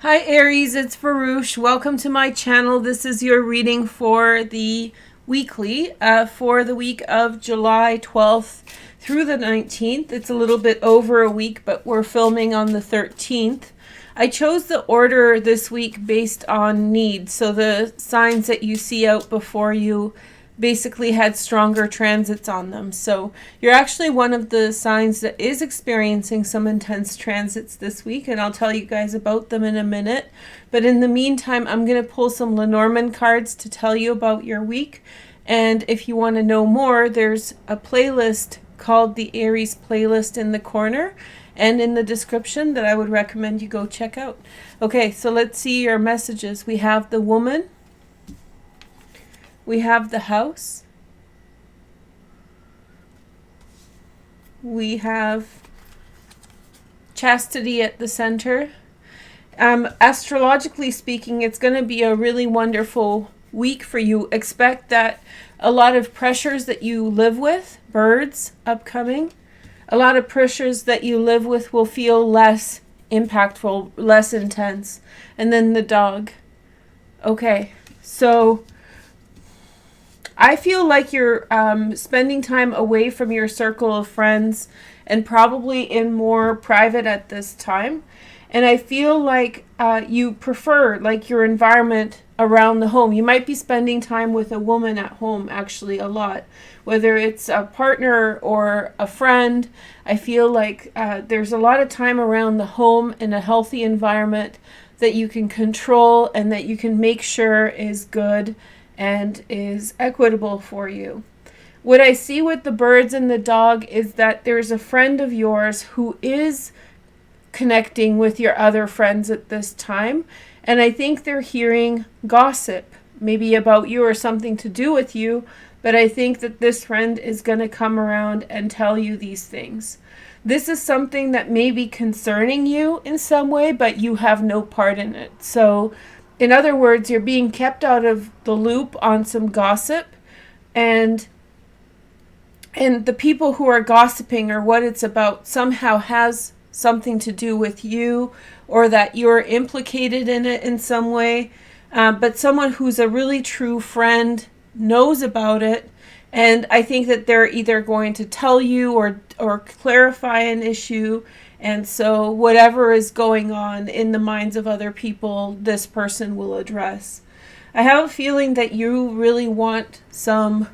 Hi Aries, it's Veroosh. Welcome to my channel. This is your reading for the weekly for the week of July 12th through the 19th. It's a little bit over a week, but we're filming on the 13th. I chose the order this week based on need. So the signs that you see out before you basically had stronger transits on them. So you're actually one of the signs that is experiencing some intense transits this week, and I'll tell you guys about them in a minute. But in the meantime, I'm going to pull some Lenormand cards to tell you about your week. And if you want to know more, there's a playlist called the Aries playlist in the corner and in the description that I would recommend you go check out. Okay, so let's see your messages. We have the Woman. We have the House. We have Chastity at the center. Astrologically speaking, it's going to be a really wonderful week for you. Expect that a lot of pressures that you live with, birds upcoming, a lot of pressures that you live with will feel less impactful, less intense. And then the Dog. Okay, so I feel like you're spending time away from your circle of friends and probably in more private at this time. And I feel like you prefer like your environment around the home. You might be spending time with a woman at home actually a lot, whether it's a partner or a friend. I feel like there's a lot of time around the home in a healthy environment that you can control and that you can make sure is good and is equitable for you. What I see with the birds and the dog is that there's a friend of yours who is connecting with your other friends at this time, and I think they're hearing gossip, maybe about you or something to do with you, but I think that this friend is going to come around and tell you these things. This is something that may be concerning you in some way, but you have no part in it. So in other words, you're being kept out of the loop on some gossip, and the people who are gossiping or what it's about somehow has something to do with you, or that you're implicated in it in some way. But someone who's a really true friend knows about it, and I think that they're either going to tell you or clarify an issue. And so whatever is going on in the minds of other people, this person will address. I have a feeling that you really want some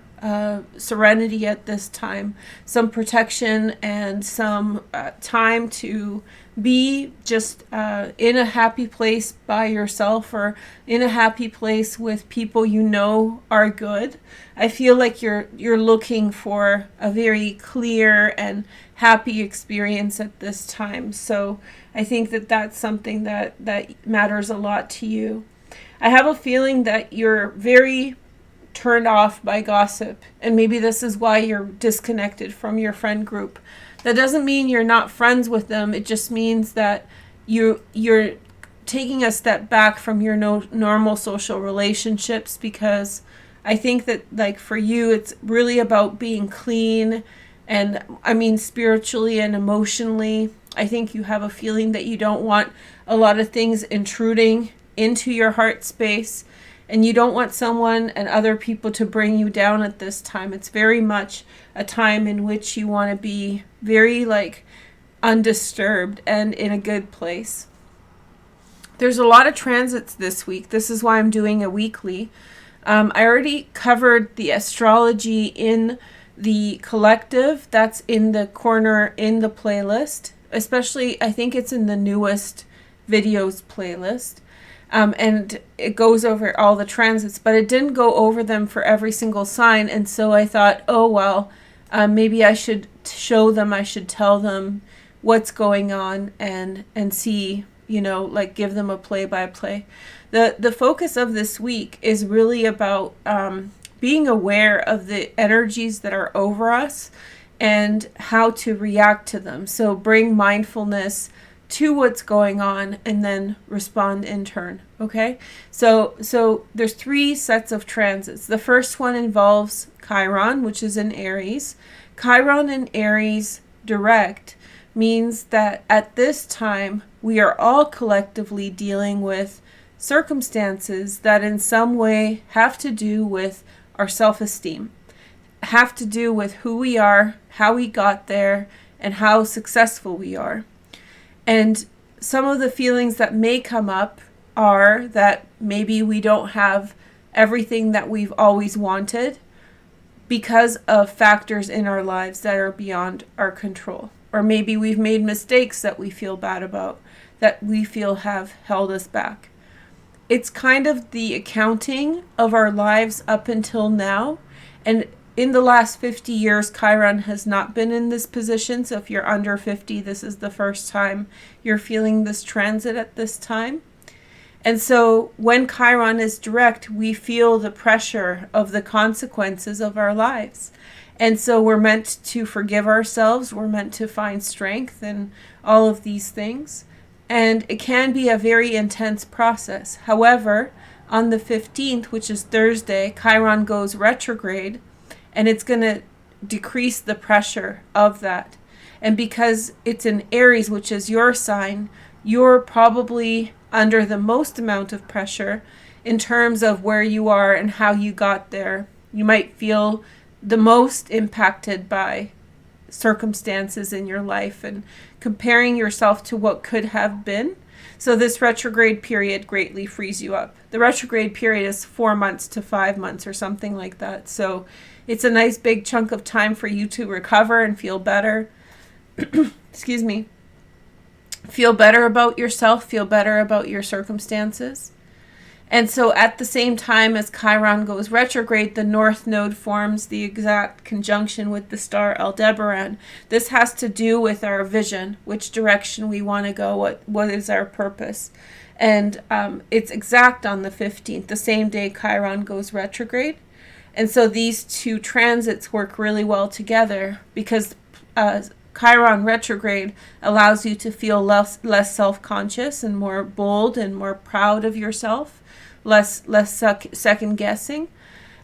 serenity at this time, some protection, and some time to be just in a happy place by yourself, or in a happy place with people you know are good. I feel like you're looking for a very clear and happy experience at this time. So I think that that's something that matters a lot to you. I have a feeling that you're very turned off by gossip, and maybe this is why you're disconnected from your friend group. That doesn't mean you're not friends with them. It just means that you're taking a step back from your normal social relationships, because I think that like for you it's really about being clean, and I mean spiritually and emotionally. I think you have a feeling that you don't want a lot of things intruding into your heart space, and you don't want someone and other people to bring you down at this time. It's very much a time in which you want to be very like undisturbed and in a good place. There's a lot of transits this week. This is why I'm doing a weekly. I already covered the astrology in the collective. That's in the corner in the playlist. Especially, I think it's in the newest videos playlist. And it goes over all the transits, but it didn't go over them for every single sign. And so I thought, oh, well, maybe I should show them, I should tell them what's going on and see, you know, like give them a play-by-play. The focus of this week is really about being aware of the energies that are over us and how to react to them. So bring mindfulness to what's going on and then respond in turn. Okay, so there's 3 sets of transits. The first one involves Chiron, which is in Aries. Chiron in Aries direct means that at this time we are all collectively dealing with circumstances that in some way have to do with our self-esteem, have to do with who we are, how we got there, and how successful we are. And some of the feelings that may come up are that maybe we don't have everything that we've always wanted because of factors in our lives that are beyond our control. Or maybe we've made mistakes that we feel bad about, that we feel have held us back. It's kind of the accounting of our lives up until now. And in the last 50 years, Chiron has not been in this position. So if you're under 50, this is the first time you're feeling this transit at this time. And so when Chiron is direct, we feel the pressure of the consequences of our lives. And so we're meant to forgive ourselves. We're meant to find strength and all of these things. And it can be a very intense process. However, on the 15th, which is Thursday, Chiron goes retrograde, and it's going to decrease the pressure of that. And because it's in Aries, which is your sign, you're probably under the most amount of pressure in terms of where you are and how you got there. You might feel the most impacted by circumstances in your life and comparing yourself to what could have been. So this retrograde period greatly frees you up. The retrograde period is 4 months to 5 months or something like that. So it's a nice big chunk of time for you to recover and feel better. Excuse me. Feel better about yourself, feel better about your circumstances. And so at the same time as Chiron goes retrograde, the North Node forms the exact conjunction with the star Aldebaran. This has to do with our vision, which direction we want to go, what is our purpose. And it's exact on the 15th, the same day Chiron goes retrograde. And so these two transits work really well together because Chiron retrograde allows you to feel less self-conscious and more bold and more proud of yourself, less second guessing.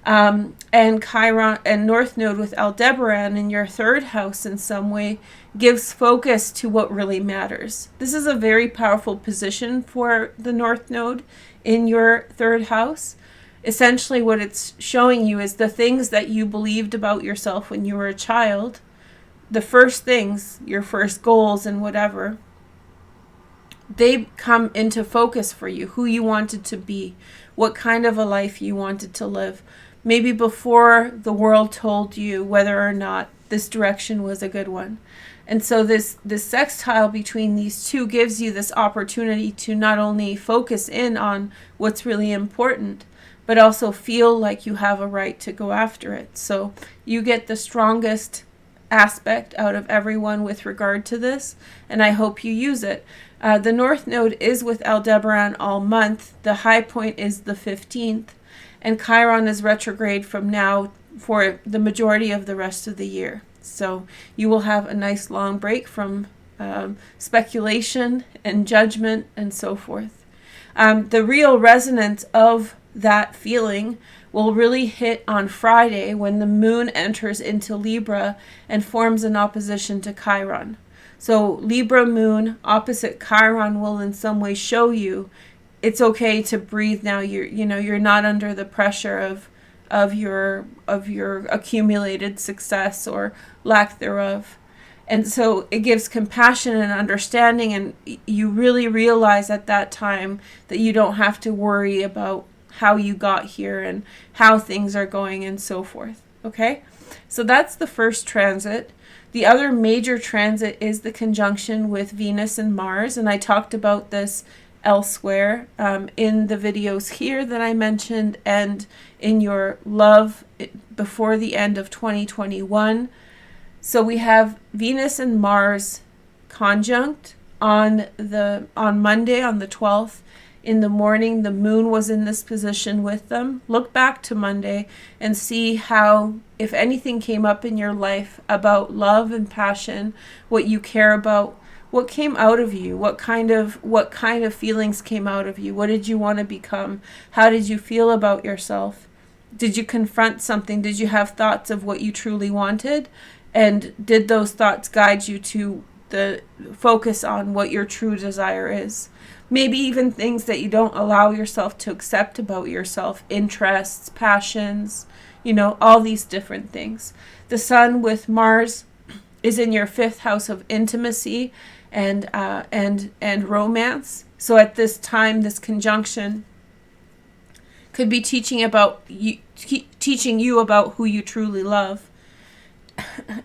And Chiron and North Node with Aldebaran in your third house in some way gives focus to what really matters. This is a very powerful position for the North Node in your third house. Essentially what it's showing you is the things that you believed about yourself when you were a child, the first things, your first goals and whatever, they come into focus for you, who you wanted to be, what kind of a life you wanted to live. Maybe before the world told you whether or not this direction was a good one. And so this sextile between these two gives you this opportunity to not only focus in on what's really important, but also feel like you have a right to go after it. So you get the strongest aspect out of everyone with regard to this, and I hope you use it. The North Node is with Aldebaran all month. The high point is the 15th, and Chiron is retrograde from now for the majority of the rest of the year. So you will have a nice long break from speculation and judgment and so forth. The real resonance of that feeling will really hit on Friday when the moon enters into Libra and forms an opposition to Chiron. So Libra moon opposite Chiron will in some way show you it's okay to breathe now. You're not under the pressure of your accumulated success or lack thereof. And so it gives compassion and understanding, and you really realize at that time that you don't have to worry about how you got here and how things are going and so forth. Okay? So that's the first transit. The other major transit is the conjunction with Venus and Mars, and I talked about this elsewhere in the videos here that I mentioned and in your love before the end of 2021. So we have Venus and Mars conjunct on Monday, on the 12th. In the morning, the moon was in this position with them. Look back to Monday and see how, if anything came up in your life about love and passion, what you care about, what came out of you, what kind of feelings came out of you, what did you want to become, how did you feel about yourself, did you confront something, did you have thoughts of what you truly wanted, and did those thoughts guide you to the focus on what your true desire is. Maybe even things that you don't allow yourself to accept about yourself, interests, passions, all these different things. The sun with Mars is in your 5th house of intimacy and romance. So at this time, this conjunction could be teaching you about who you truly love.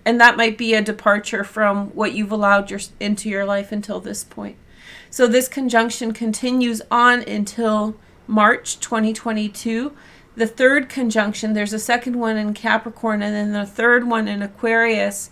And that might be a departure from what you've allowed into your life until this point. So this conjunction continues on until March 2022. The third conjunction, there's a second one in Capricorn, and then the third one in Aquarius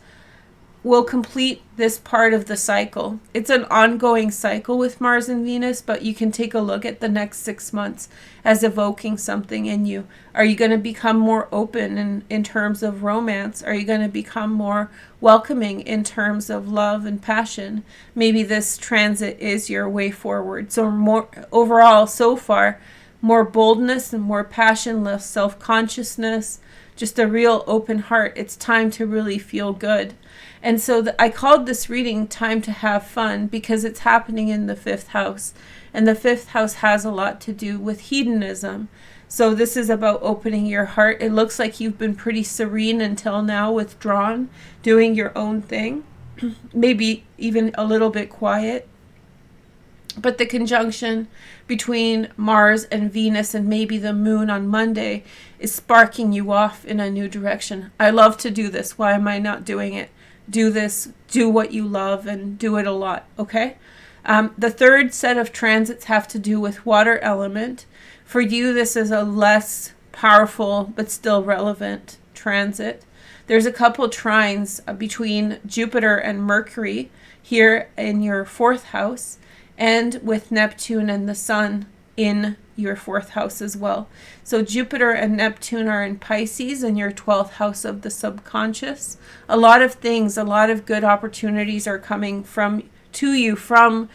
will complete this part of the cycle. It's an ongoing cycle with Mars and Venus, but you can take a look at the next 6 months as evoking something in you. Are you going to become more open in terms of romance? Are you going to become more welcoming in terms of love and passion? Maybe this transit is your way forward. So more overall, so far, more boldness and more passion, less self-consciousness, just a real open heart. It's time to really feel good. And so I called this reading Time to Have Fun because it's happening in the 5th house. And the 5th house has a lot to do with hedonism. So this is about opening your heart. It looks like you've been pretty serene until now, withdrawn, doing your own thing. Maybe even a little bit quiet. But the conjunction between Mars and Venus and maybe the moon on Monday is sparking you off in a new direction. I love to do this. Why am I not doing it? Do this, do what you love, and do it a lot, okay? The third set of transits have to do with water element. For you, this is a less powerful but still relevant transit. There's a couple trines between Jupiter and Mercury here in your 4th house, and with Neptune and the Sun in your 4th house as well. So Jupiter and Neptune are in Pisces in your 12th house of the subconscious. A lot of things, a lot of good opportunities are coming to you from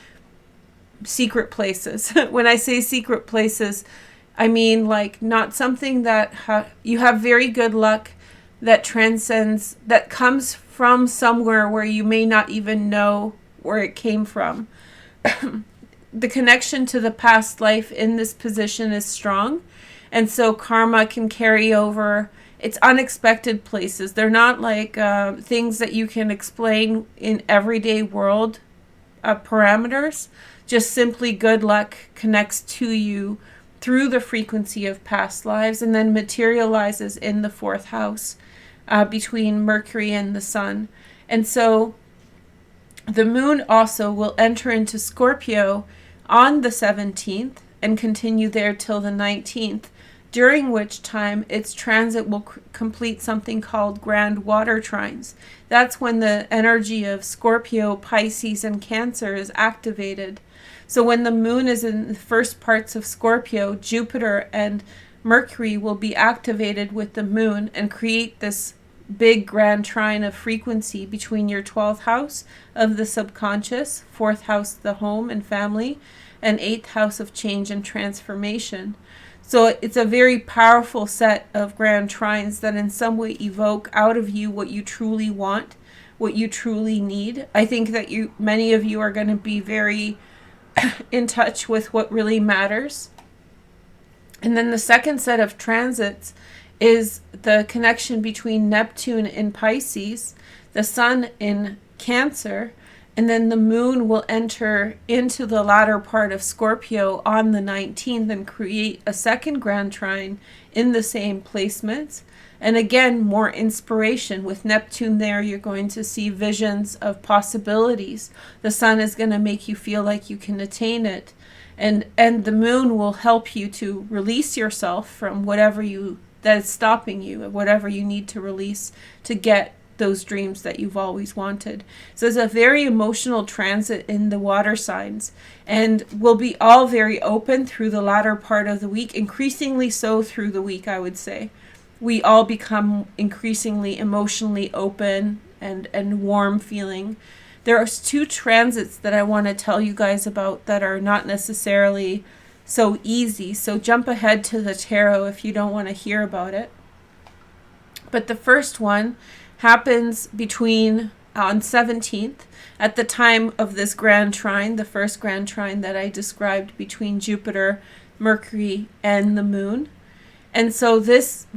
secret places. When I say secret places, I mean like not something that you have very good luck that transcends, that comes from somewhere where you may not even know where it came from. The connection to the past life in this position is strong, and so karma can carry over. It's unexpected places. They're not like things that you can explain in everyday world parameters. Just simply good luck connects to you through the frequency of past lives and then materializes in the 4th house between Mercury and the Sun. And so the moon also will enter into Scorpio on the 17th and continue there till the 19th, during which time its transit will complete something called grand water trines. That's when the energy of Scorpio, Pisces, and Cancer is activated. So when the moon is in the first parts of Scorpio, Jupiter and Mercury will be activated with the moon and create this big grand trine of frequency between your 12th house of the subconscious, 4th house the home and family, and 8th house of change and transformation. So it's a very powerful set of grand trines that in some way evoke out of you what you truly want, what you truly need. I think that many of you are going to be very in touch with what really matters. And then the second set of transits is the connection between Neptune in Pisces, the Sun in Cancer, and then the moon will enter into the latter part of Scorpio on the 19th and create a second grand trine in the same placements. And again, more inspiration. With Neptune there, you're going to see visions of possibilities. The Sun is going to make you feel like you can attain it. And the moon will help you to release yourself from whatever that is stopping you, whatever you need to release to get those dreams that you've always wanted. So it's a very emotional transit in the water signs, and we'll be all very open through the latter part of the week, increasingly so through the week, I would say. We all become increasingly emotionally open and warm feeling. There are 2 transits that I want to tell you guys about that are not necessarily so easy. So jump ahead to the tarot if you don't want to hear about it. But the first one happens between on 17th, at the time of this grand trine, the first grand trine that I described between Jupiter, Mercury, and the moon. And so this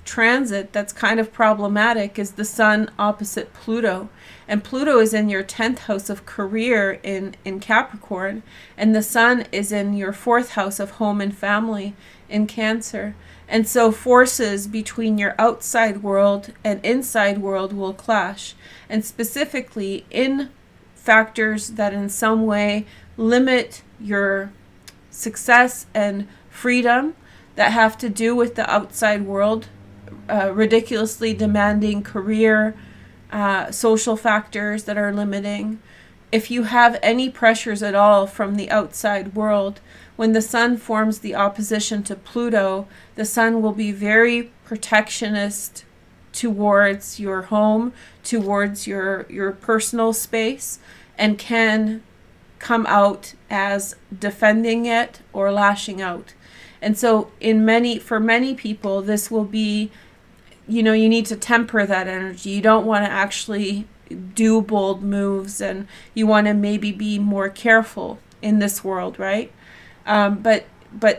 transit that's kind of problematic is the Sun opposite Pluto. And Pluto is in your 10th house of career in Capricorn. And the Sun is in your 4th house of home and family in Cancer. And so forces between your outside world and inside world will clash. And specifically in factors that in some way limit your success and freedom that have to do with the outside world, ridiculously demanding career, social factors that are limiting. If you have any pressures at all from the outside world, when the Sun forms the opposition to Pluto, the Sun will be very protectionist towards your home, towards your personal space, and can come out as defending it or lashing out. And so for many people, this will be, you need to temper that energy. You don't want to actually do bold moves, and you want to maybe be more careful in this world, right? But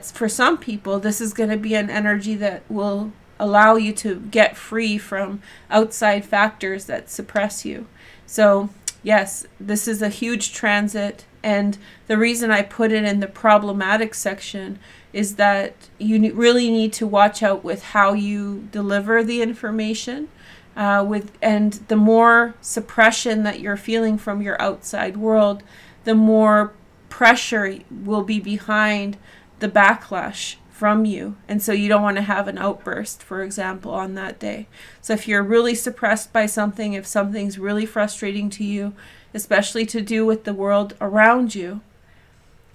for some people, this is going to be an energy that will allow you to get free from outside factors that suppress you. So yes, this is a huge transit. And the reason I put it in the problematic section is that you really need to watch out with how you deliver the information, and the more suppression that you're feeling from your outside world, the more pressure will be behind the backlash from you. And so you don't want to have an outburst, for example, on that day. So if you're really suppressed by something, if something's really frustrating to you, especially to do with the world around you,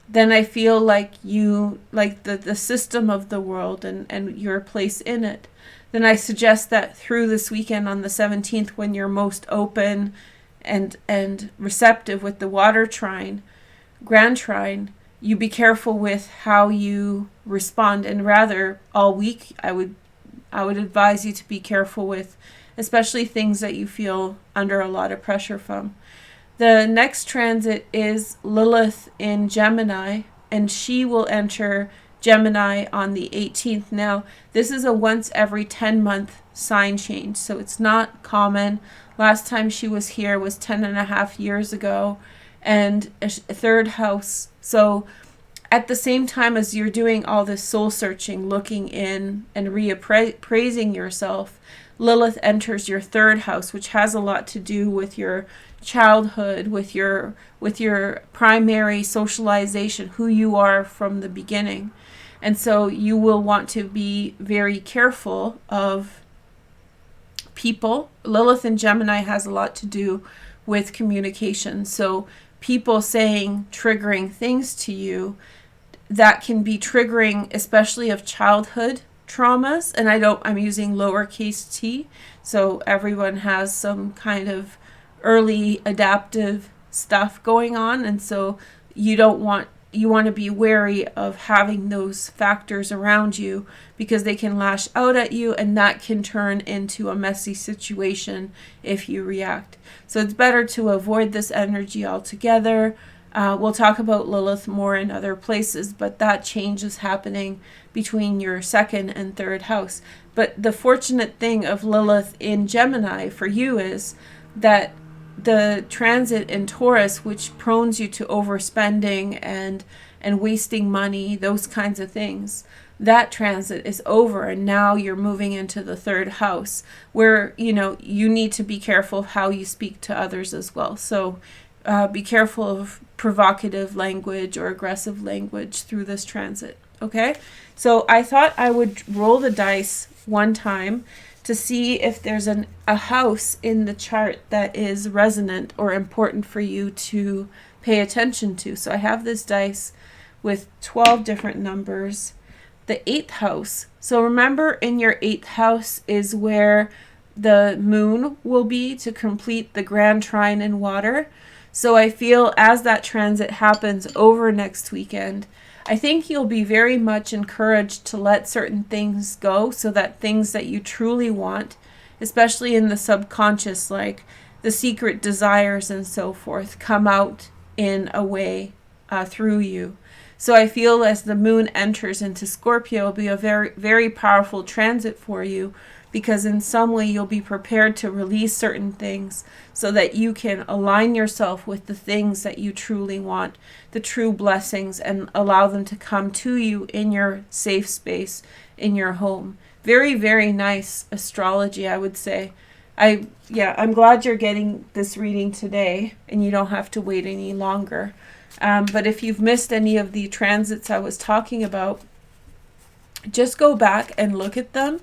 then I feel like the system of the world and your place in it, then I suggest that through this weekend on the 17th, when you're most open and receptive with the water trine, grand trine, you be careful with how you respond. And rather, all week, I would advise you to be careful with especially things that you feel under a lot of pressure from. The next transit is Lilith in Gemini, and she will enter Gemini on the 18th. Now, this is a once every 10-month sign change, so it's not common. Last time she was here was 10.5 years ago, and a third house. So at the same time as you're doing all this soul searching, looking in and reappraising yourself, Lilith enters your third house, which has a lot to do with your childhood, with your primary socialization, who you are from the beginning. And so you will want to be very careful of people. Lilith in Gemini has a lot to do with communication. So people saying triggering things to you that can be triggering, especially of childhood traumas. And I'm using lowercase t. So everyone has some kind of early adaptive stuff going on. And so you want to be wary of having those factors around you, because they can lash out at you, and that can turn into a messy situation if you react. So it's better to avoid this energy altogether. We'll talk about Lilith more in other places, but that change is happening between your second and third house. But the fortunate thing of Lilith in Gemini for you is that the transit in Taurus, which prones you to overspending and wasting money, those kinds of things, that transit is over, and now you're moving into the third house, where you need to be careful of how you speak to others as well. So be careful of provocative language or aggressive language through this transit. Okay, so I thought I would roll the dice one time to see if there's a house in the chart that is resonant or important for you to pay attention to. So I have this dice with 12 different numbers. The 8th house. So remember, in your 8th house is where the moon will be to complete the grand trine in water. So I feel as that transit happens over next weekend, I think you'll be very much encouraged to let certain things go, so that things that you truly want, especially in the subconscious, like the secret desires and so forth come out in a way through you. So I feel as the moon enters into Scorpio, it'll be a very, very powerful transit for you, because in some way you'll be prepared to release certain things so that you can align yourself with the things that you truly want, the true blessings, and allow them to come to you in your safe space, in your home. Very, very nice astrology, I would say. I'm glad you're getting this reading today and you don't have to wait any longer. But if you've missed any of the transits I was talking about, just go back and look at them,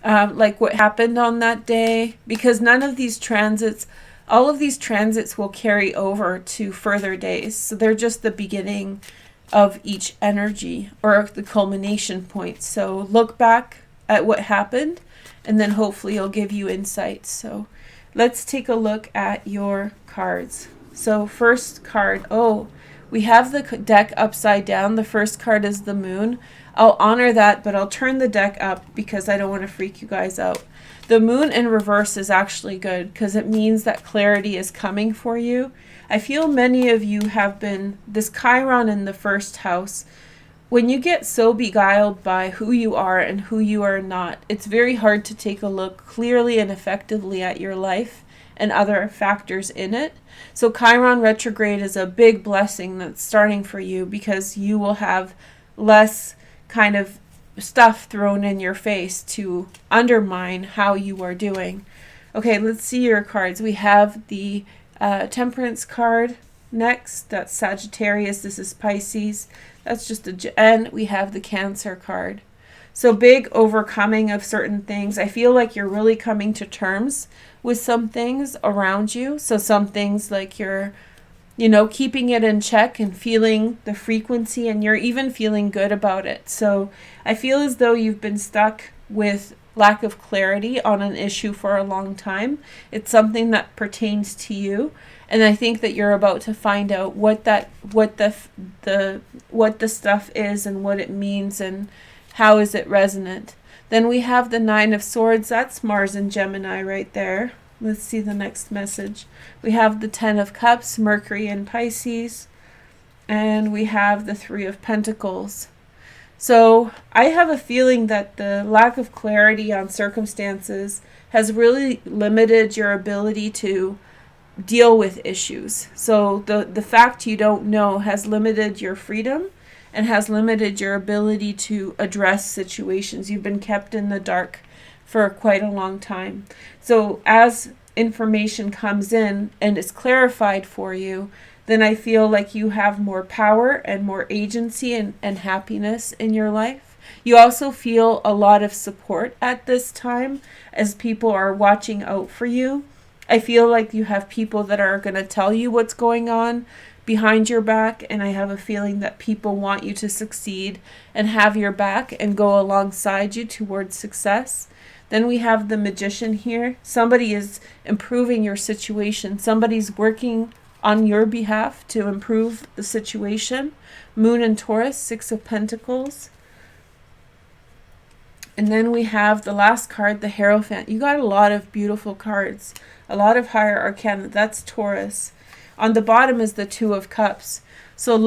like what happened on that day, because none of these transits, all of these transits will carry over to further days. So they're just the beginning of each energy, or the culmination point. So look back at what happened, and then hopefully it'll give you insights. So let's take a look at your cards. So first card, we have the deck upside down. The first card is the moon. I'll honor that, but I'll turn the deck up because I don't want to freak you guys out. The moon in reverse is actually good because it means that clarity is coming for you. I feel many of you have been, this Chiron in the first house, when you get so beguiled by who you are and who you are not, it's very hard to take a look clearly and effectively at your life and other factors in it. So Chiron retrograde is a big blessing that's starting for you, because you will have less kind of stuff thrown in your face to undermine how you are doing. Okay, let's see your cards. We have the Temperance card next. That's Sagittarius. This is Pisces. That's just and we have the Cancer card. So big overcoming of certain things. I feel like you're really coming to terms with some things around you. So some things like you're, keeping it in check and feeling the frequency, and you're even feeling good about it. So I feel as though you've been stuck with lack of clarity on an issue for a long time. It's something that pertains to you. And I think that you're about to find out what the stuff is and what it means and how is it resonant. Then we have the Nine of Swords. That's Mars and Gemini right there. Let's see the next message. We have the Ten of Cups, Mercury and Pisces. And we have the Three of Pentacles. So I have a feeling that the lack of clarity on circumstances has really limited your ability to deal with issues. So the fact you don't know has limited your freedom and has limited your ability to address situations. You've been kept in the dark for quite a long time. So as information comes in and is clarified for you, then I feel like you have more power and more agency and happiness in your life. You also feel a lot of support at this time as people are watching out for you. I feel like you have people that are going to tell you what's going on behind your back, and I have a feeling that people want you to succeed and have your back and go alongside you towards success. Then we have the Magician here. Somebody is improving your situation. Somebody's working on your behalf to improve the situation. Moon and Taurus, Six of Pentacles. And then we have the last card, the Hierophant. You got a lot of beautiful cards, a lot of higher arcana. That's Taurus. On the bottom is the Two of Cups. So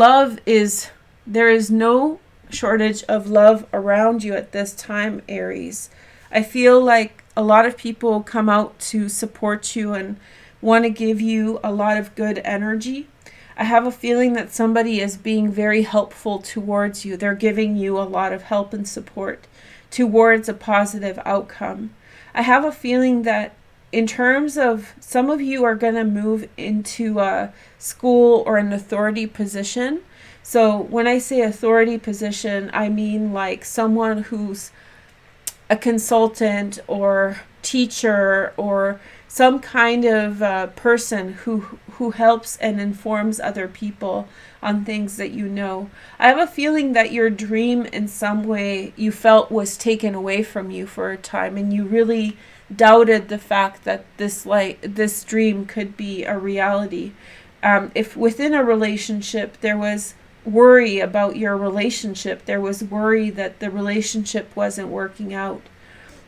there is no shortage of love around you at this time, Aries. I feel like a lot of people come out to support you and want to give you a lot of good energy. I have a feeling that somebody is being very helpful towards you. They're giving you a lot of help and support towards a positive outcome. I have a feeling that in terms of some of you are going to move into a school or an authority position. So when I say authority position, I mean like someone who's a consultant or teacher or some kind of person who helps and informs other people on things that you know. I have a feeling that your dream in some way you felt was taken away from you for a time, and you really doubted the fact that this dream could be a reality. If within a relationship there was worry about your relationship, there was worry that the relationship wasn't working out.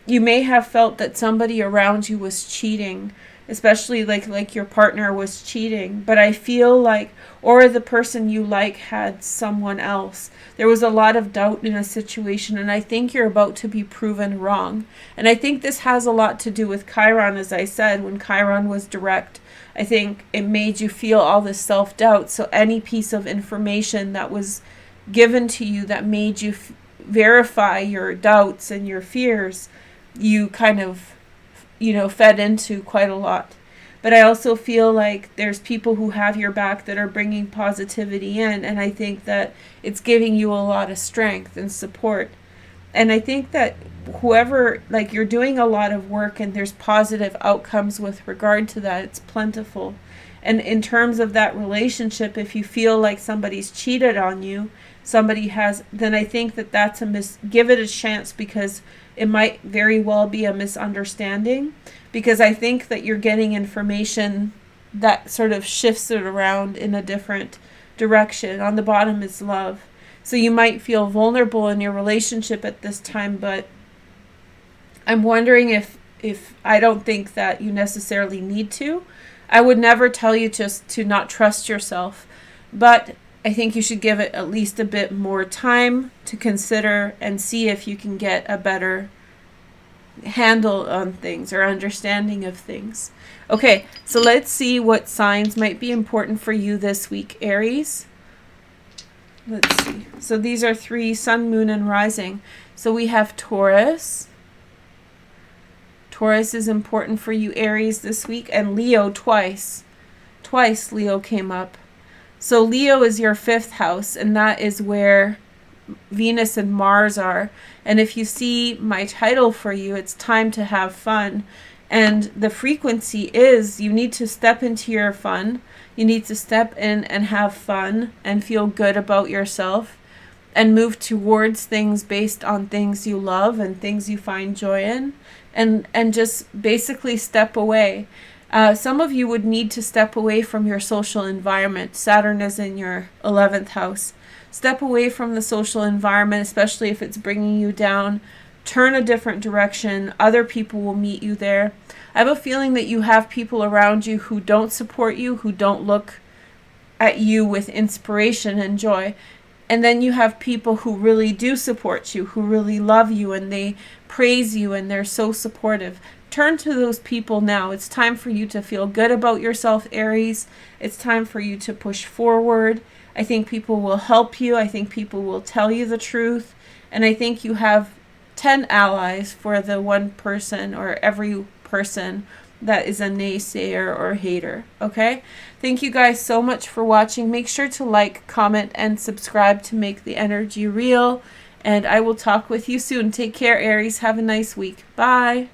You may have felt that somebody around you was cheating, especially like your partner was cheating. But I feel like, or the person you like had someone else. There was a lot of doubt in a situation, and I think you're about to be proven wrong. And I think this has a lot to do with Chiron, as I said, when Chiron was direct. I think it made you feel all this self-doubt. So any piece of information that was given to you that made you verify your doubts and your fears, you kind of, fed into quite a lot. But I also feel like there's people who have your back that are bringing positivity in, and I think that it's giving you a lot of strength and support. And I think that whoever, like, you're doing a lot of work and there's positive outcomes with regard to that. It's plentiful. And in terms of that relationship, if you feel like somebody's cheated on you, somebody has, then I think that that's give it a chance, because it might very well be a misunderstanding, because I think that you're getting information that sort of shifts it around in a different direction. On the bottom is love. So you might feel vulnerable in your relationship at this time, but I'm wondering if I don't think that you necessarily need to. I would never tell you just to not trust yourself, but I think you should give it at least a bit more time to consider and see if you can get a better handle on things or understanding of things. Okay, so let's see what signs might be important for you this week, Aries. Let's see. So these are 3, sun, moon, and rising. So we have Taurus. Taurus is important for you, Aries, this week. And Leo twice. Twice Leo came up. So Leo is your 5th house, and that is where Venus and Mars are. And if you see my title for you, it's time to have fun. And the frequency is you need to step into your fun. You need to step in and have fun and feel good about yourself and move towards things based on things you love and things you find joy in, and just basically step away. Some of you would need to step away from your social environment. Saturn is in your 11th house. Step away from the social environment, especially if it's bringing you down. Turn a different direction. Other people will meet you there. I have a feeling that you have people around you who don't support you, who don't look at you with inspiration and joy. And then you have people who really do support you, who really love you, and they praise you, and they're so supportive. Turn to those people now. It's time for you to feel good about yourself, Aries. It's time for you to push forward. I think people will help you. I think people will tell you the truth. And I think you have 10 allies for the one person or every person that is a naysayer or hater. Okay? Thank you guys so much for watching. Make sure to like, comment, and subscribe to make the energy real. And I will talk with you soon. Take care, Aries. Have a nice week. Bye.